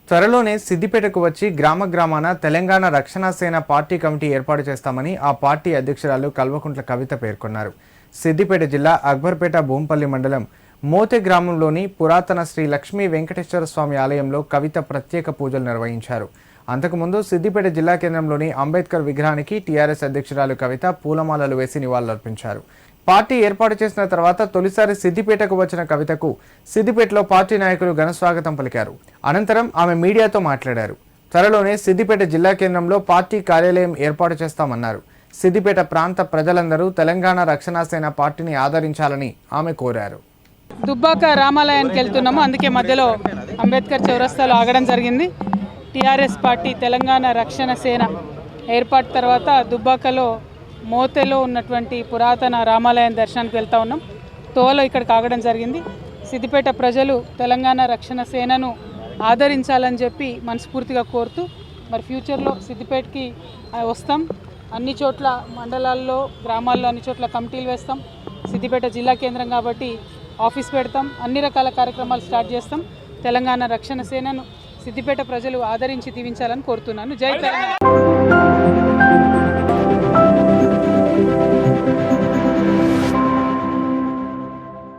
త్వరలోనే సిద్దిపేటకు వచ్చి గ్రామాన తెలంగాణ రక్షణ సేన పార్టీ కమిటీ ఏర్పాటు చేస్తామని ఆ పార్టీ అధ్యక్షురాలు కల్వకుంట్ల కవిత పేర్కొన్నారు. సిద్దిపేట జిల్లా అక్బర్పేట భూంపల్లి మండలం మోతే గ్రామంలోని పురాతన శ్రీ లక్ష్మీ వెంకటేశ్వర స్వామి ఆలయంలో కవిత ప్రత్యేక పూజలు నిర్వహించారు. అంతకుముందు సిద్దిపేట జిల్లా కేంద్రంలోని అంబేద్కర్ విగ్రహానికి టీఆర్ఎస్ అధ్యక్షురాలు కవిత పూలమాలలు వేసి నివాళులర్పించారు. పార్టీ ఏర్పాటు చేసిన తర్వాత తొలిసారి సిద్దిపేటకు వచ్చిన కవితకు సిద్దిపేటలో పార్టీ నాయకులు ఘన స్వాగతం పలికారు. అనంతరం ఆమె మీడియాతో మాట్లాడారు. త్వరలోనే సిద్దిపేట జిల్లా కేంద్రంలో పార్టీ కార్యాలయం ఏర్పాటు చేస్తామన్నారు. సిద్దిపేట ప్రాంత ప్రజలందరూ తెలంగాణ రక్షణ సేన పార్టీని ఆదరించాలని ఆమె కోరారు. దుబ్బాక రామాలయానికి వెళ్తున్నాము, అందుకే మధ్యలో అంబేద్కర్ చౌరస్తాలో ఆగడం జరిగింది. టీఆర్ఎస్ పార్టీ తెలంగాణ రక్షణ సేన ఏర్పాటు తర్వాత దుబ్బాకలో మోతెలో ఉన్నటువంటి పురాతన రామాలయం దర్శనానికి వెళ్తూ ఉన్నాం. తోలో ఇక్కడికి ఆగడం జరిగింది. సిద్దిపేట ప్రజలు తెలంగాణ రక్షణ సేనను ఆదరించాలని చెప్పి మనస్ఫూర్తిగా కోరుతూ మరి ఫ్యూచర్లో సిద్దిపేటకి వస్తాం. అన్ని చోట్ల మండలాల్లో గ్రామాల్లో అన్ని చోట్ల కమిటీలు వేస్తాం. సిద్దిపేట జిల్లా కేంద్రం కాబట్టి ఆఫీస్ పెడతాం. అన్ని రకాల కార్యక్రమాలు స్టార్ట్ చేస్తాం. తెలంగాణ రక్షణ సేనను సిద్దిపేట ప్రజలు ఆదరించి దీవించాలని కోరుతున్నాను. జై తెలంగాణ.